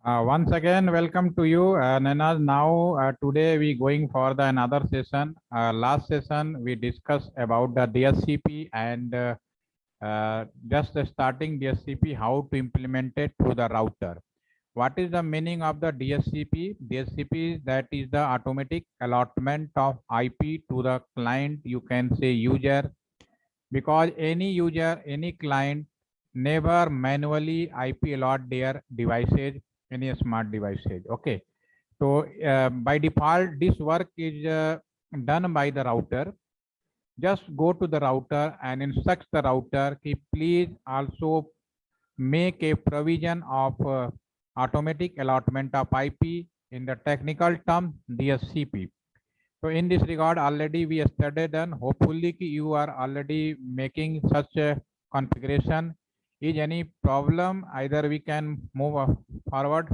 Once again, welcome to you, Nana. Now, today we going for the another session. Last session we discussed about the DSCP and just starting DSCP, how to implement it through the router. What is the meaning of the DSCP? DSCP is that is the automatic allotment of IP to the client. You can say user, because any user, any client never manually IP allot their devices, any smart devices. Okay. So by default, this work is done by the router. Just go to the router and instruct the router कि please also make a provision of automatic allotment of IP, in the technical term DSCP. So in this regard, already we studied, and hopefully you are already making such a configuration. Is any problem? Either we can move forward.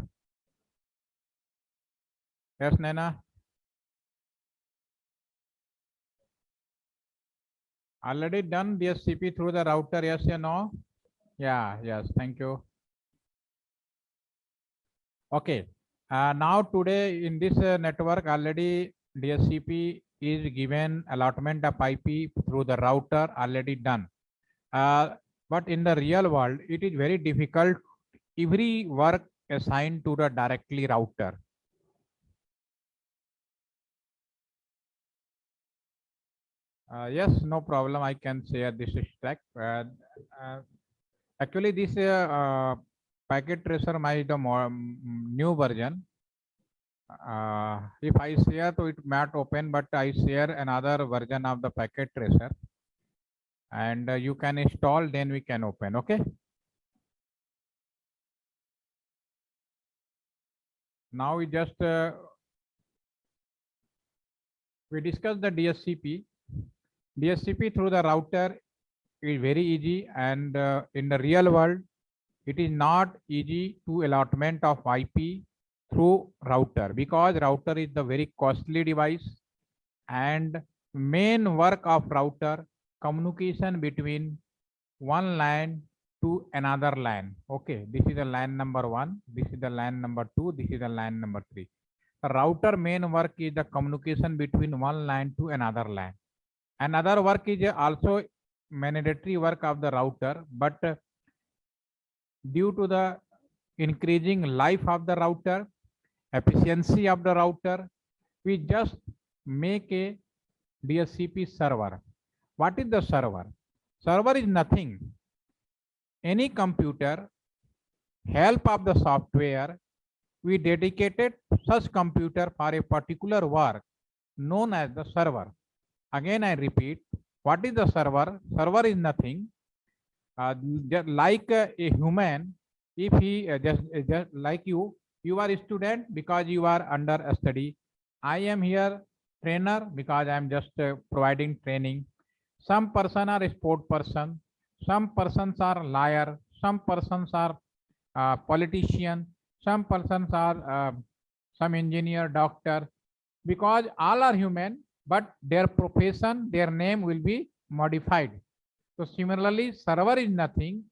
Yes, Nana. Already done DSCP through the router, yes or no? Yeah, yes, thank you. Okay. Now today in this network already DSCP is given allotment of IP through the router already done. But in the real world, it is very difficult. Every work assigned to the directly router. Yes, no problem. I can share this stack. Actually, this packet tracer my the new version. If I share, so it might open, but I share another version of the packet tracer, and you can install. Then we can open. Okay. Now we just we discuss the DSCP. DSCP through the router is very easy, and in the real world, it is not easy to allotment of IP through router, because router is the very costly device, and main work of router communication between one LAN to another LAN. Okay, this is the LAN number 1, this is the LAN number 2, this is the LAN number 3. The router main work is the communication between one LAN to another LAN. Another work is also mandatory work of the router, but due to the increasing life of the router, efficiency of the router, we just make a DSCP server. What is the server? Server is nothing. Any computer, help of the software, we dedicated such computer for a particular work known as the server. Again, I repeat, what is the server? Server is nothing. Just like a human, if he just like you are a student because you are under a study. I am here trainer because I am just providing training. Some person are a sport person, some persons are liar, some persons are politician, some persons are some engineer, doctor, because all are human, but their profession, their name will be modified. So similarly, server is nothing.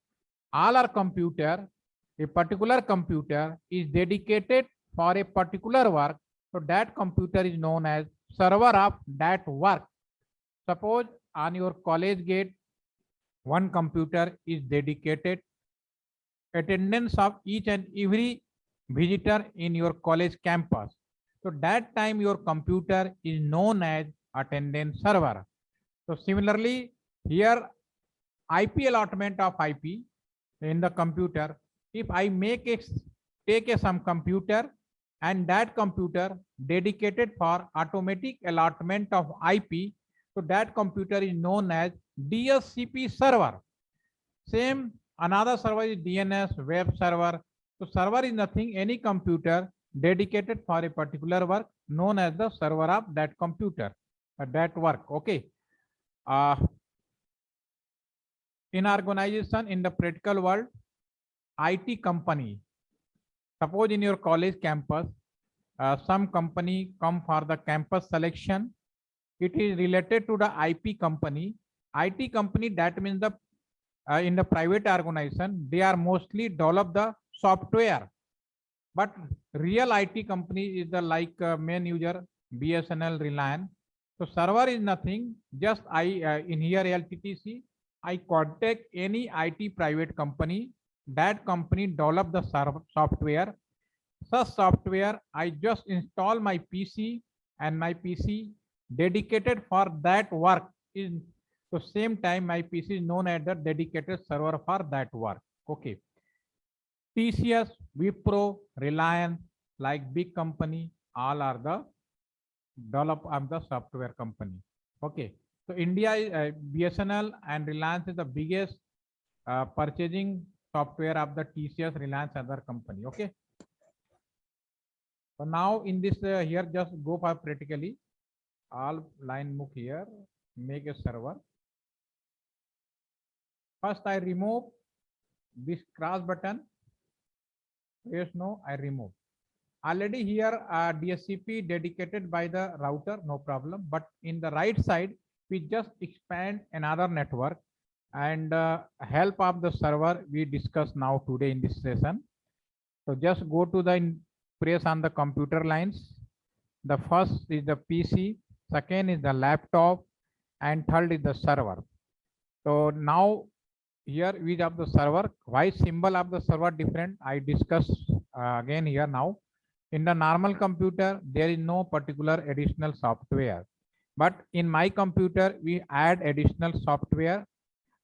All our computer, a particular computer is dedicated for a particular work. So that computer is known as server of that work. Suppose on your college gate, one computer is dedicated attendance of each and every visitor in your college campus. So that time your computer is known as attendance server. So similarly, here IP allotment of IP in the computer. If I take some computer and that computer dedicated for automatic allotment of IP, so that computer is known as DSCP server. Same another server is DNS web server. So server is nothing, any computer dedicated for a particular work known as the server of that computer, that work. Okay. In organization, in the practical world, IT company, suppose in your college campus, some company come for the campus selection. It is related to the IP company. IT company, that means the in the private organization, they are mostly develop the software. But real IT company is the like main user BSNL, Reliance. So server is nothing. Just I in here LTTC. I contact any IT private company. That company develop the software. Such software I just install my PC, and my PC dedicated for that work is, so same time my PC is known as the dedicated server for that work. Okay. TCS, Wipro, Reliance, like big company, all are the develop of the software company. Okay. So India is BSNL and Reliance is the biggest purchasing software of the TCS, Reliance, other company. Okay. So now in this here, just go for practically all line move here, make a server. First I remove this cross button. Yes, no, I remove. Already here DSCP dedicated by the router, no problem. But in the right side, we just expand another network, and help of the server we discuss now today in this session. So just go to the press on the computer lines. The first is the PC, second is the laptop, and third is the server. So now here we have the server. Why symbol of the server different? I discuss again here now. In the normal computer, there is no particular additional software. But in my computer, we add additional software,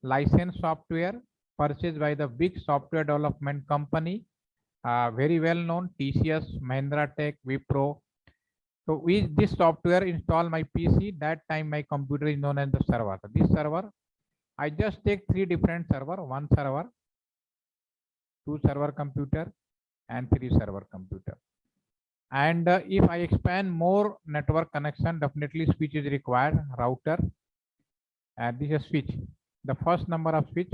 licensed software purchased by the big software development company, very well known, TCS, Mahindra Tech, Wipro. So with this software install my PC, that time my computer is known as the server. So this server, I just take three different server, one server, two server computer, and three server computer. And if I expand more network connection, definitely switch is required, router, and this is switch. The first number of switch.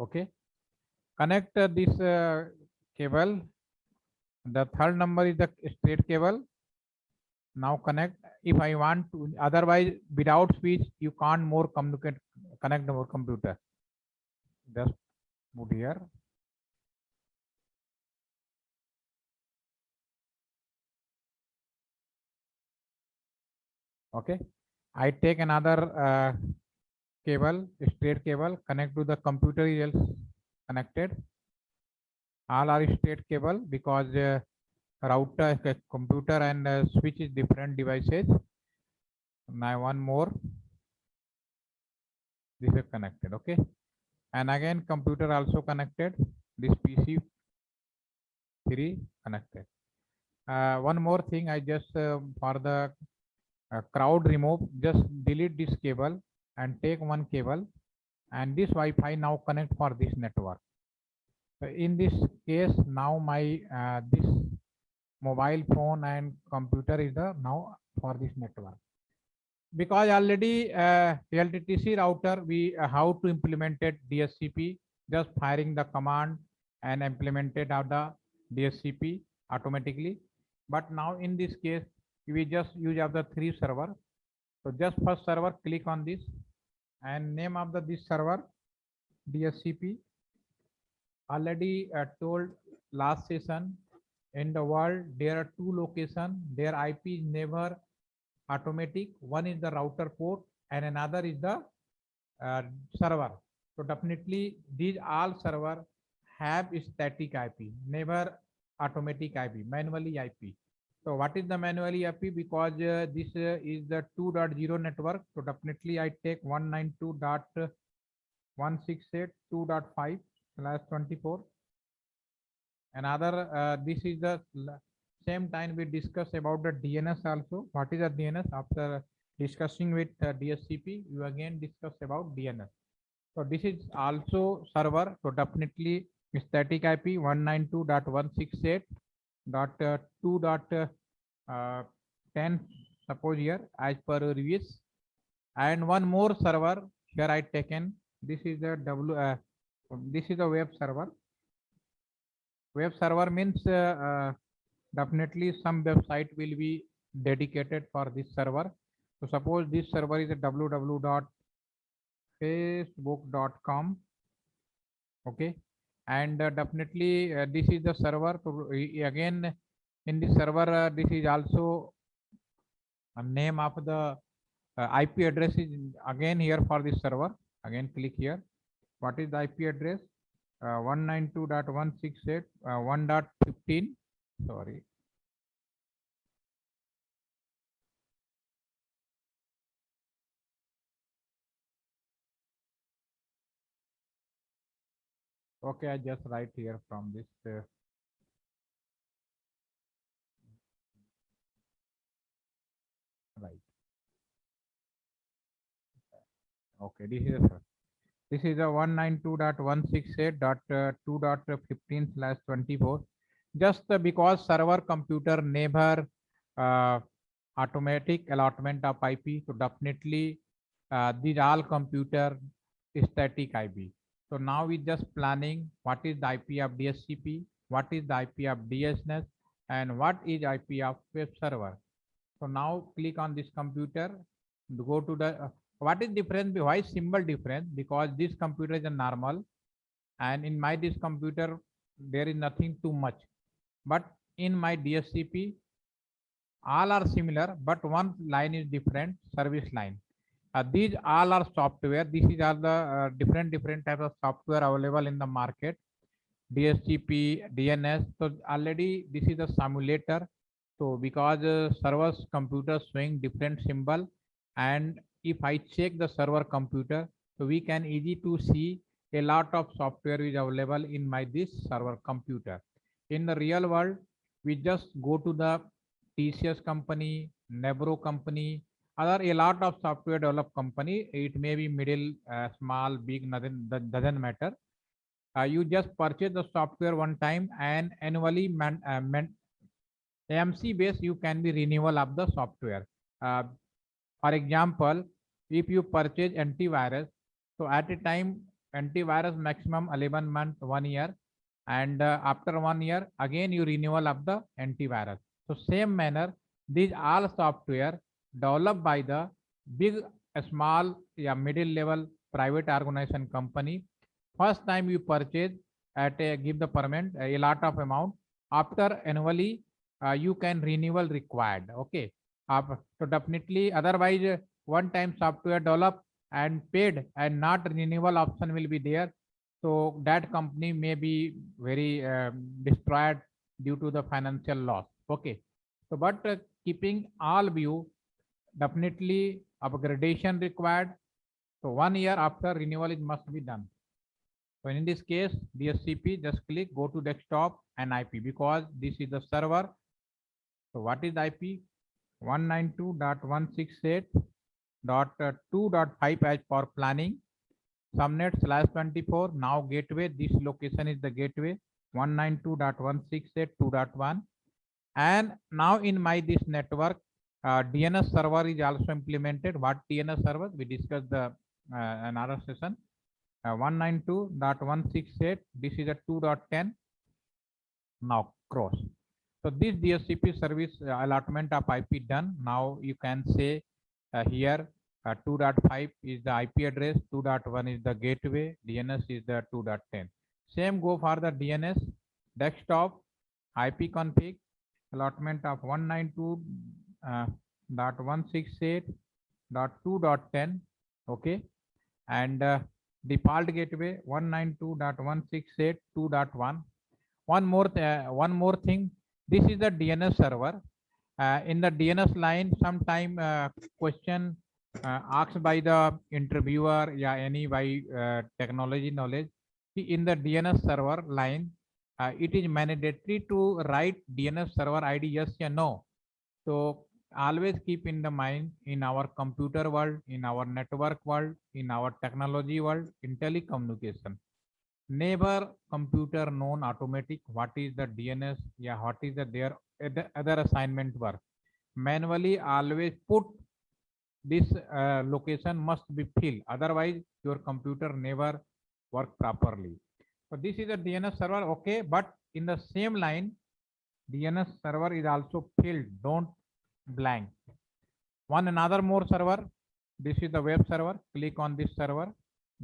Okay. Connect this cable. The third number is the straight cable. Now connect. If I want to, otherwise without switch, you can't more communicate, connect more computer. Just put here. Okay. I take another cable, straight cable, connect to the computer is connected. All are straight cable because router, computer, and switch is different devices. Now one more. This is connected. Okay. And again, computer also connected. This PC 3 connected. One more thing, I just for the crowd remove, just delete this cable and take one cable, and this Wi-Fi now connect for this network. So in this case, now my this mobile phone and computer is the now for this network. Because already LTTC router, we how to implement it DSCP, just firing the command and implemented out the DSCP automatically. But now in this case, we just use of the three server. So just first server, click on this, and name of the this server DSCP. Already told last session, in the world there are two locations, their IP is never automatic. One is the router port and another is the server. So definitely these all server have static IP, never automatic IP, manually IP. So what is the manually IP? Because this is the 2.0 network. So definitely I take 192.168.2.5/24. Another this is the same time we discuss about the DNS also. What is the DNS? After discussing with DSCP, you again discuss about DNS. So this is also server. So definitely static IP 192.168.2.10 suppose here as per reviews. And one more server here I taken. This is the this is the web server. Web server means definitely some website will be dedicated for this server. So suppose this server is a www.facebook.com. Okay. and definitely this is the server. So again, in the server, this is also a name of the IP address is again here for this server. Again, click here. What is the IP address? 192.168.1.15. Sorry. Okay, I just write here from this. Right. Okay, this is a 192.168.2.15/24. Just because server computer never uh, automatic allotment of IP, so definitely these all computer static IP. So now we just planning what is the IP of DHCP, what is the IP of DNS, and what is IP of web server. So now click on this computer, go to the what is difference? Why symbol difference? Because this computer is a normal, and in my this computer there is nothing too much. But in my DHCP, all are similar, but one line is different. Service line. These all are software. This is all the different types of software available in the market. DHCP, DNS. So already this is a simulator. So because server's computer showing different symbol, and if I check the server computer, so we can easy to see a lot of software is available in my this server computer. In the real world, we just go to the TCS company, Nebro company, other a lot of software develop company. It may be middle, small, big, nothing that doesn't matter. You just purchase the software one time, and annually AMC base you can be renewal of the software. For example, if you purchase antivirus, so at a time antivirus maximum 11 months, 1 year, and after 1 year again you renewal of the antivirus. So same manner, these all software developed by the big, small, yeah, middle level private organization company. First time you purchase at a give the permit a lot of amount. After annually you can renewal required. Okay. So definitely otherwise one time software develop and paid and not renewal option will be there. So that company may be very destroyed due to the financial loss. Okay. So but keeping all view, definitely upgradation required. So 1 year after renewal it must be done. So in this case, DHCP, just click, go to desktop and IP because this is the server. So what is IP? 192.168.2.5 as for planning. Subnet/24. Now gateway. This location is the gateway. 192.168.2.1. And now in my this network, DNS server is also implemented. What DNS server? We discussed the another session. 192.168. This is a 2.10. Now cross. So this DHCP service allotment of IP done. Now you can say here 2.5 is the IP address, 2.1 is the gateway, DNS is the 2.10. Same go for the DNS desktop IP config allotment of 192.168.2.10. Okay, and default gateway 192.168.2.1. One more thing. This is the DNS server. In the DNS line, sometime question asked by the interviewer, yeah, any by technology knowledge. In the DNS server line, it is mandatory to write DNS server ID yes or no. So always keep in the mind, in our computer world, in our network world, in our technology world, in telecommunication, never computer known automatic what is the DNS, yeah, what is the their other assignment work. Manually always put this location must be filled, otherwise your computer never work properly. So this is a DNS server, okay, but in the same line, DNS server is also filled, don't blank. One another more server, this is the web server. Click on this server,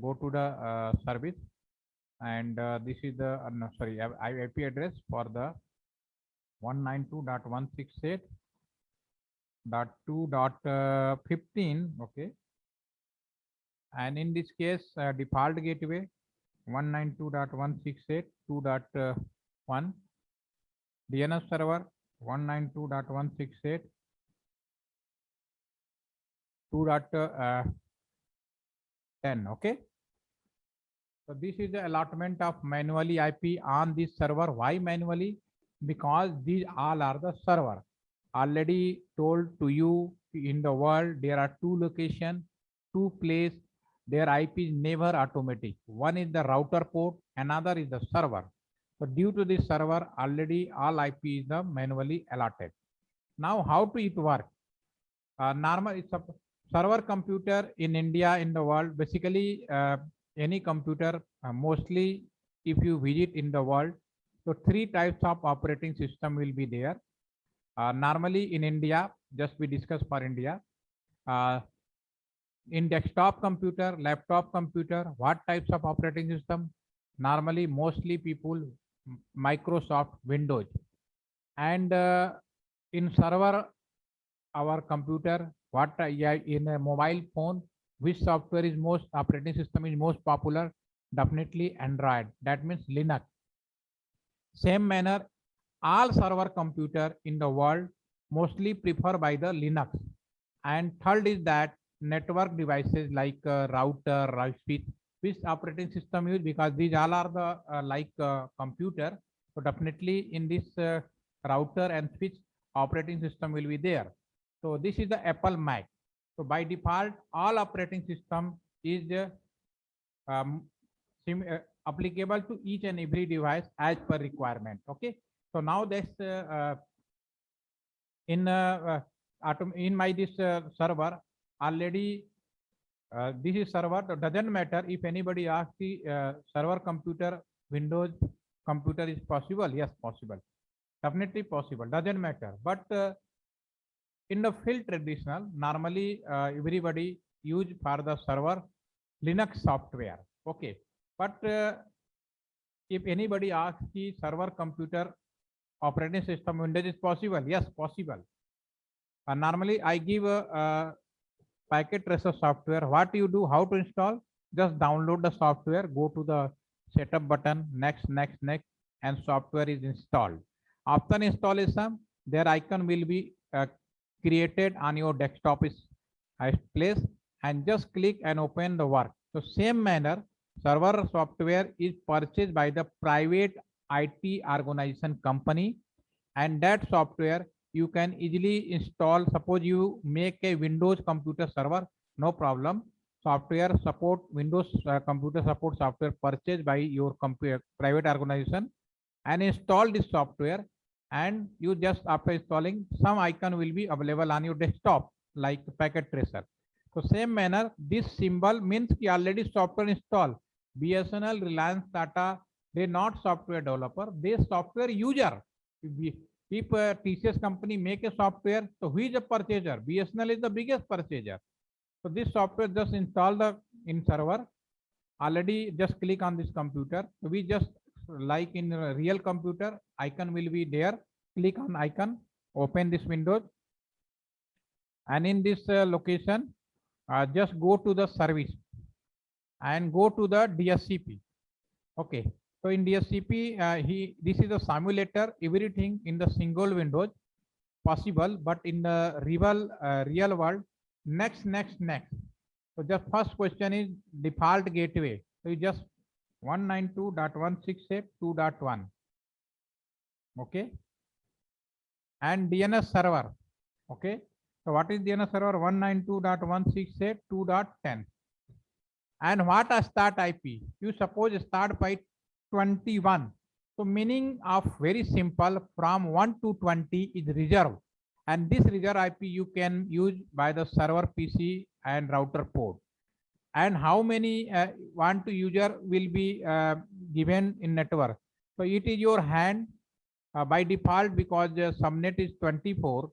go to the service. and this is the no, sorry, IP address for the 192.168.2.15. Okay, and in this case, default gateway 192.168.2.1, DNS server 192.168.2.10. Okay. So this is the allotment of manually IP on this server. Why manually? Because these all are the server. Already told to you in the world there are two locations, two places. Their IP is never automatic. One is the router port, another is the server. So due to this server, already all IP is the manually allotted. Now how to it work? Normal it's a server computer in India, in the world. Basically, any computer, mostly if you visit in the world, so three types of operating system will be there. Normally in India, just we discuss for India. In desktop computer, laptop computer, what types of operating system? Normally, mostly people Microsoft Windows, and in server our computer, what yeah, in a mobile phone, which software is most operating system is most popular? Definitely Android. That means Linux. Same manner, all server computer in the world mostly prefer by the Linux. And third is that network devices like router, switch, which operating system use, because these all are the computer. So definitely in this router and switch operating system will be there. So this is the Apple Mac. So by default, all operating system is um, applicable to each and every device as per requirement. Okay. So now that's in my this server already. This is server. So doesn't matter if anybody asks the server computer Windows computer is possible. Yes, possible. Definitely possible. Doesn't matter. But in the field traditional, normally everybody use for the server Linux software. Okay. But if anybody asks the server computer operating system Windows is possible, yes, possible. Normally I give a packet tracer software. What you do, how to install? Just download the software, go to the setup button, next, and software is installed. After installation, their icon will be created on your desktop is place, and just click and open the work. So same manner, server software is purchased by the private IT organization company, and that software you can easily install. Suppose you make a Windows computer server, no problem. Software support, Windows computer support software purchased by your private organization, and install this software, and you just after installing, some icon will be available on your desktop like packet tracer. So same manner, this symbol means ki already software installed. BSNL, Reliance, Tata, they not software developer, they software user. If TCS company make a software, so who is a purchaser? BSNL is the biggest purchaser. So this software just install the in server. Already just click on this computer. So we just like in a real computer, icon will be there. Click on icon, open this window, and in this location, just go to the service and go to the DSCP. Okay. So in DSCP, this is a simulator, everything in the single windows possible, but in the real world, next. So the first question is default gateway. So you just 192.168.2.1. Okay. And DNS server. Okay. So what is DNS server? 192.168.2.10. And what a start IP? You suppose start by 21. So meaning of very simple, from 1 to 20 is reserved. And this reserve IP you can use by the server PC and router port. And how many want to user will be given in network. So it is your hand by default, because subnet is 24.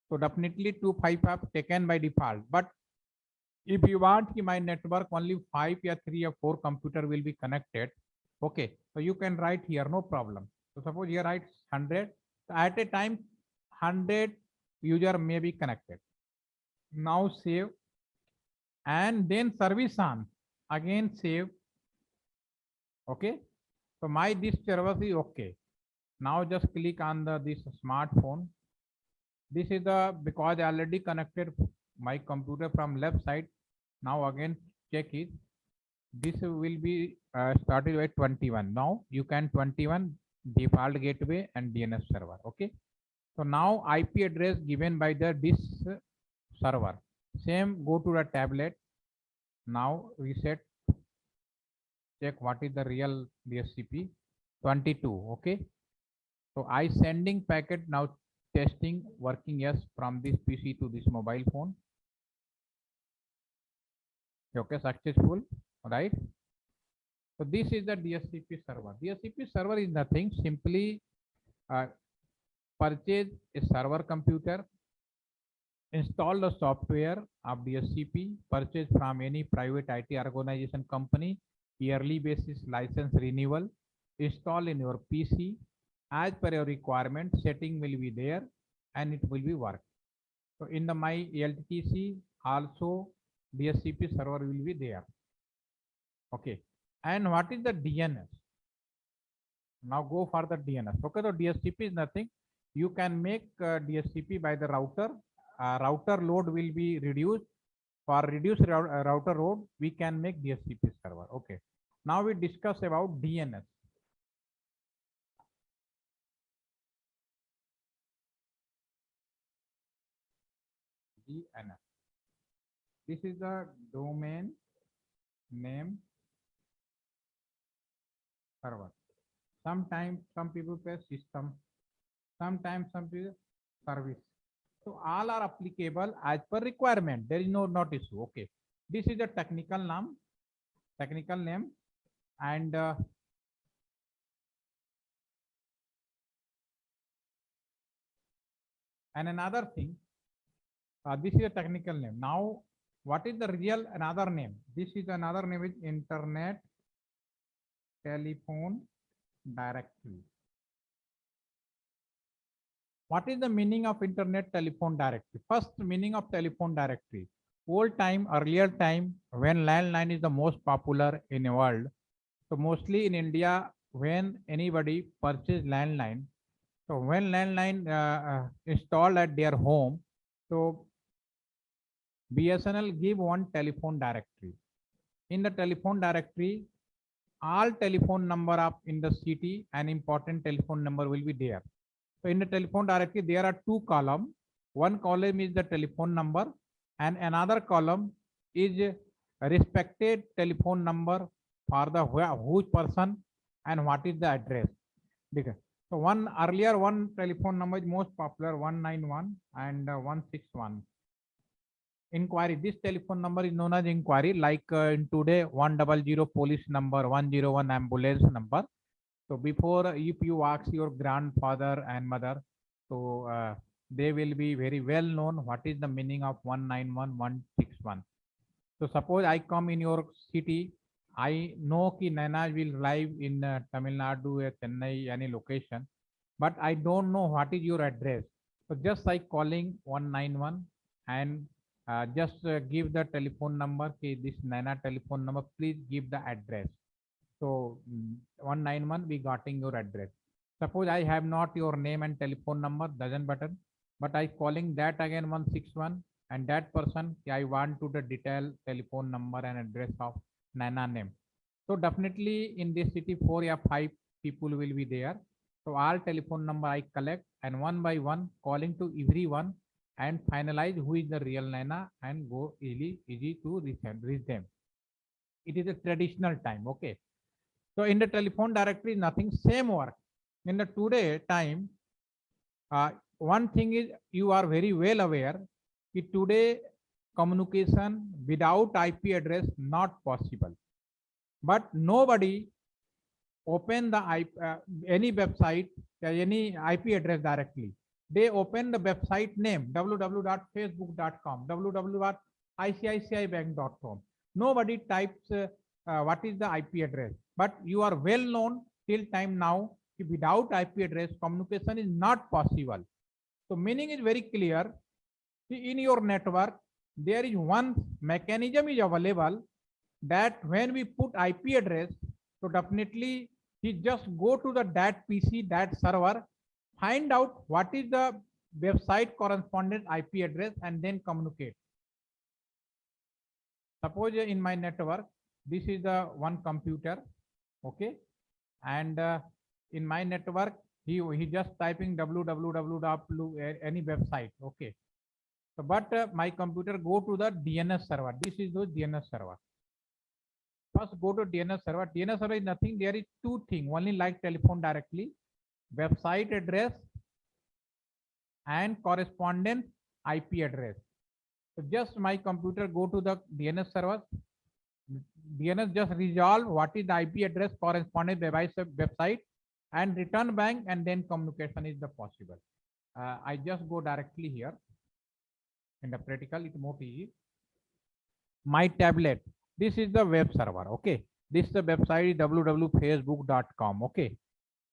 So definitely 255 taken by default. But if you want my network only 5 or 3 or 4 computer will be connected, Okay, so you can write here, no problem. So suppose here write 100. So at a time, 100 user may be connected. Now save, and then service on. Again save. Okay. So my this service is okay. Now just click on the this smartphone. This is the because I already connected my computer from left side. Now again check it. This will be started at 21. Now you can 21 default gateway and DNS server. Okay. So now IP address given by the this server. Same go to the tablet. Now reset. Check what is the real DHCP 22. Okay. So I sending packet now testing working yes from this PC to this mobile phone. Okay, successful, right? So this is the DHCP server. DHCP server is nothing, simply purchase a server computer, install the software of DHCP, purchase from any private IT organization company, yearly basis license renewal, install in your PC, as per your requirement, setting will be there and it will be work. So in the my LTC also DHCP server will be there. Okay. And what is the DNS? Now go for the DNS. Okay, so DHCP is nothing. You can make DHCP by the router. Router load will be reduced. For reduced router load, we can make DHCP server. Okay. Now we discuss about DNS. DNS. This is the domain name server. Sometimes some people say system, sometimes some people service. So all are applicable as per requirement. There is no not issue. Okay. This is a technical name, and another thing. This is a technical name. Now, what is the real another name? This is another name is Internet Telephone Directory. What is the meaning of Internet Telephone Directory? First meaning of telephone directory. Earlier time, when landline is the most popular in the world. So mostly in India, when anybody purchase landline, so when landline installed at their home, so BSNL give one telephone directory. In the telephone directory, all telephone number of in the city and important telephone number will be there. So in the telephone directory, there are two columns. One column is the telephone number and another column is respected telephone number for the whose person and what is the address. So one telephone number is most popular 191 and 161. Inquiry. This telephone number is known as inquiry, like in today 100 police number, 101 ambulance number. So before, if you ask your grandfather and mother, so they will be very well known what is the meaning of 191, 161. So suppose I come in your city, I know ki Naina will live in Tamil Nadu, Chennai, any location, but I don't know what is your address. So just like calling 191 and just give the telephone number, this Naina telephone number, please give the address. So 191, we getting your address. Suppose I have not your name and telephone number, doesn't matter, but I calling that again 161 and that person, I want to the detail telephone number and address of Nana name. So definitely in this city 4 or 5 people will be there. So all telephone number I collect and one by one calling to everyone and finalize who is the real Nana and go easy to reach them. It is a traditional time. Okay. So in the telephone directory, nothing same work. In the today time, one thing is you are very well aware that today communication without IP address not possible. But nobody open the any website, any IP address directly. They open the website name www.facebook.com, www.icicibank.com. Nobody types what is the IP address. but you are well known till time now, without IP address, communication is not possible. So meaning is very clear. In your network, there is one mechanism is available that when we put IP address, so definitely he just go to the that PC, that server, find out what is the website correspondent IP address and then communicate. Suppose in my network, this is the one computer, okay, and in my network, he just typing www any website, okay. So, but my computer go to the DNS server. This is the DNS server. First go to DNS server. DNS server is nothing. There is two things. Only like telephone directly, website address and correspondent IP address. So just my computer go to the DNS server. DNS just resolve what is the IP address corresponding website and return back, and then communication is the possible. I just go directly here. In the practical, it's more easy. My tablet. This is the web server. Okay. This is the website www.facebook.com. Okay.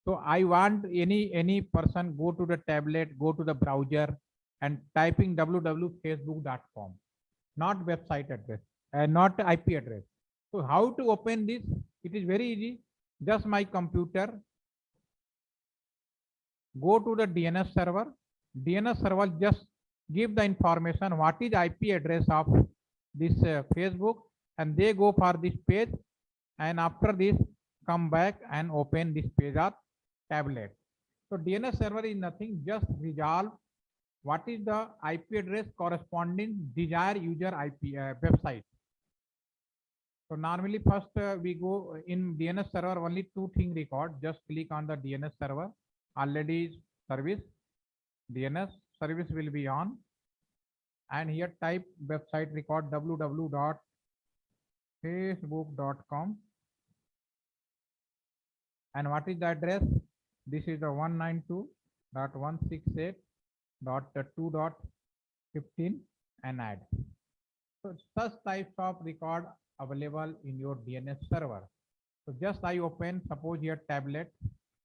So I want any person go to the tablet, go to the browser and typing www.facebook.com, not website address and not IP address. So how to open this? It is very easy. Just my computer, go to the DNS server. DNS server just give the information what is IP address of this Facebook, and they go for this page, and after this come back and open this page of tablet. So DNS server is nothing, just resolve what is the IP address corresponding desired user IP website. So normally first we go in DNS server, only two things record. Just click on the DNS server, already service, DNS service will be on, and here type website record www.facebook.com, and what is the address? This is the 192.168.2.15 and add. So such types of record available in your DNS server. So just I open, suppose here tablet,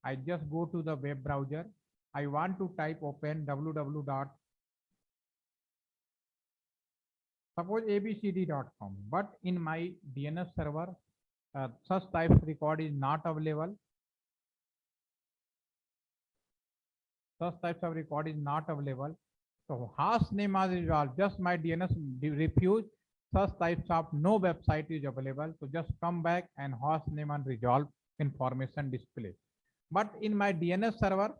I just go to the web browser. I want to type open www. Suppose abcd.com, but in my DNS server, such types record is not available. Such types of record is not available. So host name as usual, just my DNS refuse such types of no website is available. So just come back and host name and resolve information display. But in my DNS server,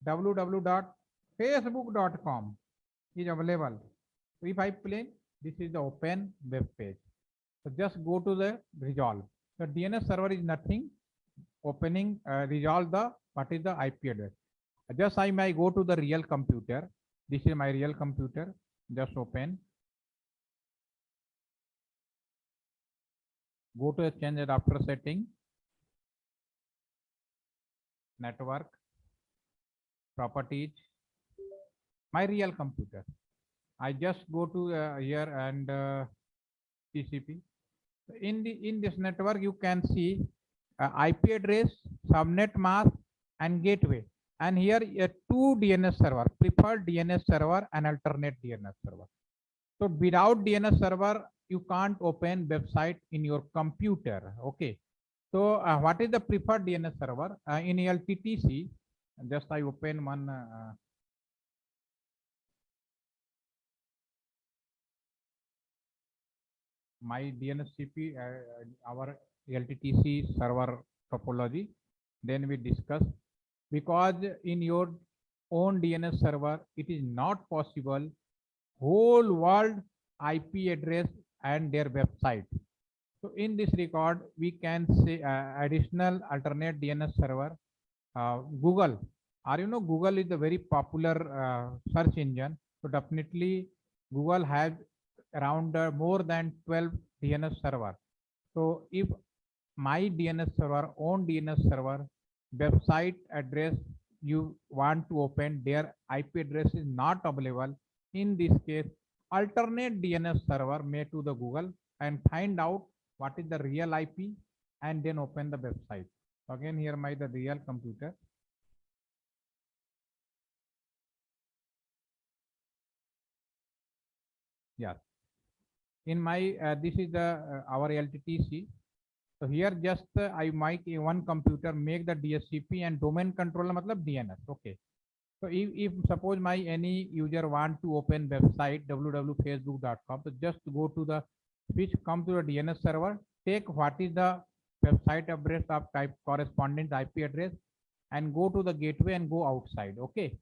www.facebook.com is available. So if I play, this is the open web page. So just go to the resolve. The DNS server is nothing. Opening resolve the what is the IP address. Just I may go to the real computer. This is my real computer. Just open. Go to the change adapter setting. Network. Properties. My real computer. I just go to here and TCP. In this network, you can see IP address, subnet mask, and gateway. And here two DNS server, preferred DNS server and alternate DNS server. So without DNS server, you can't open website in your computer. Okay. So what is the preferred DNS server in LTTC? Just I open one. My DNSCP, our LTTC server topology, then we discuss, because in your own DNS server, it is not possible whole world IP address and their website. So in this record, we can say additional alternate DNS server, Google. Google is a very popular search engine. So definitely Google has around more than 12 DNS server. So if my DNS server, own DNS server, website address you want to open, their IP address is not available. In this case, alternate DNS server made to the Google and find out what is the real IP and then open the website. Again, here my the real computer. Yeah. In my this is the our LTTC. So here just I might one computer make the DHCP and domain controller matlab DNS. Okay. So if suppose my any user want to open website www.facebook.com, so just go to the switch, come to the DNS server, take what is the website address of type corresponding IP address and go to the gateway and go outside. Okay.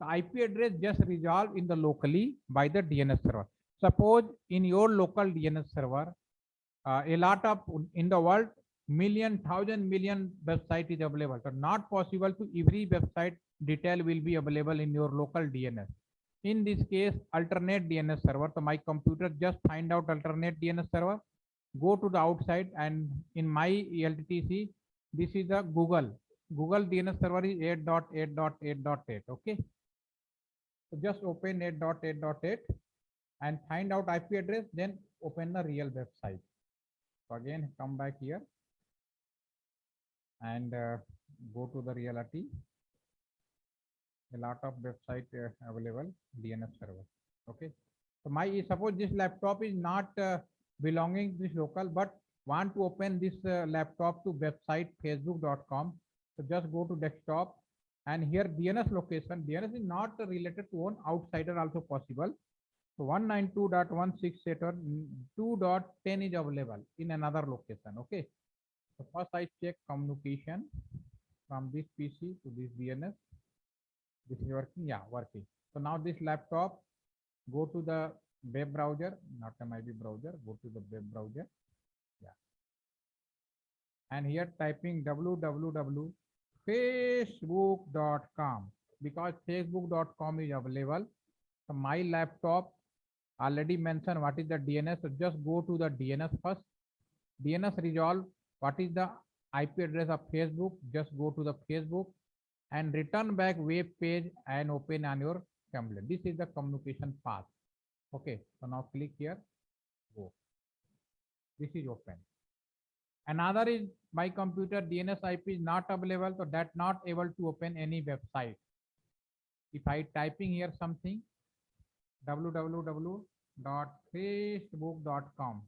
The IP address just resolved in the locally by the DNS server. Suppose in your local DNS server, a lot of in the world million, thousand, million website is available. So not possible to every website detail will be available in your local DNS. In this case, alternate DNS server. So my computer just find out alternate DNS server, go to the outside, and in my LTTC, this is the Google DNS server is 8.8.8.8. Okay. So just open 8.8.8 and find out IP address, then open the real website. So again, come back here and go to the reality. A lot of website available DNS server. Okay. So my suppose this laptop is not belonging to this local, but want to open this laptop to website facebook.com. So just go to desktop and here DNS location. DNS is not related to one outsider also possible. So 192.168.2.10 is available in another location. Okay. So first I check communication from this PC to this DNS. This is working. Yeah, working. So now this laptop, go to the web browser, not an IB browser, go to the web browser. Yeah. And here typing www.facebook.com because facebook.com is available. So my laptop already mentioned what is the DNS. So just go to the DNS first. DNS resolve what is the IP address of Facebook. Just go to the Facebook and return back web page and open on your computer. This is the communication path. Okay. So now click here. Go. This is open. Another is my computer DNS IP is not available, so that not able to open any website. If I typing here something www.facebook.com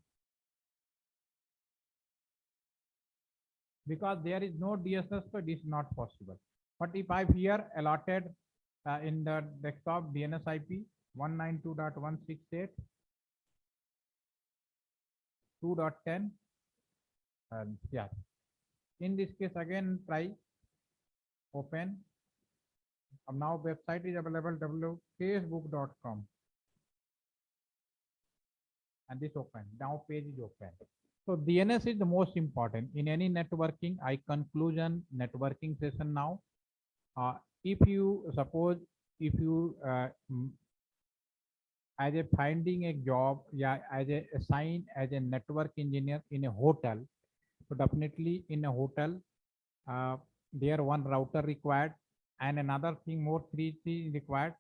because there is no DSS, so this is not possible. But if I here allotted in the desktop DNS IP 192.168.2.10, yeah. In this case again try open. Now website is available www.facebook.com and this open. Now page is open. So DNS is the most important in any networking. I conclusion networking session now. If you suppose if you as a finding a job, yeah, as a assign as a network engineer in a hotel, so definitely in a hotel there one router required and another thing more three things required.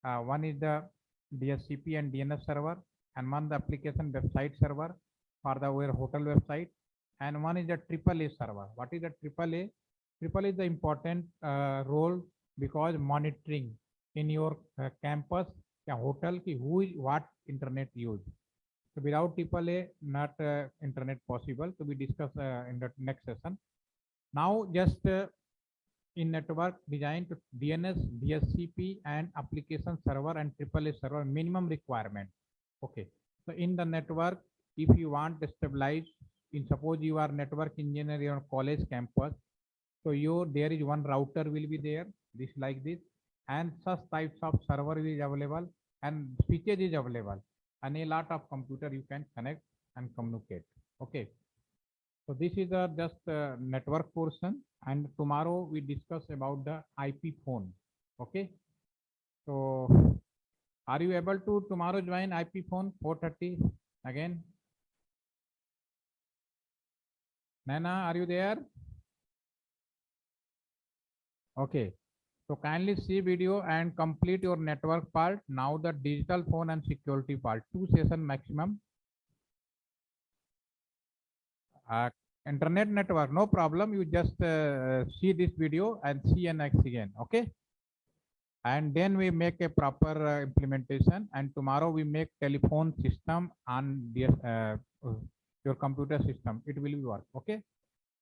One is the DHCP and DNS server, and one the application website server for the our hotel website, and one is the AAA server. What is the AAA? AAA is the important role because monitoring in your campus, hotel, ki who is what internet use. So without AAA, not internet possible. So we discuss in the next session. Now just in network design to DNS, DHCP and application server and AAA server minimum requirement. Okay. So in the network, if you want to stabilize, in suppose you are network engineer in your college campus, so there is one router will be there, this like this, and such types of server is available and switches is available, and a lot of computer you can connect and communicate. Okay. So this is the just network portion, and tomorrow we discuss about the IP phone. Okay. So are you able to tomorrow join IP phone 4:30 again? Nana, are you there? Okay. So kindly see video and complete your network part. Now the digital phone and security part, 2 session maximum. internet network, no problem. You just see this video and see and next again. Okay. And then we make a proper implementation, and tomorrow we make telephone system on this your computer system. It will work. Okay.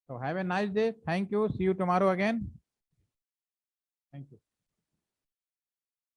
So have a nice day. Thank you. See you tomorrow again. Thank you.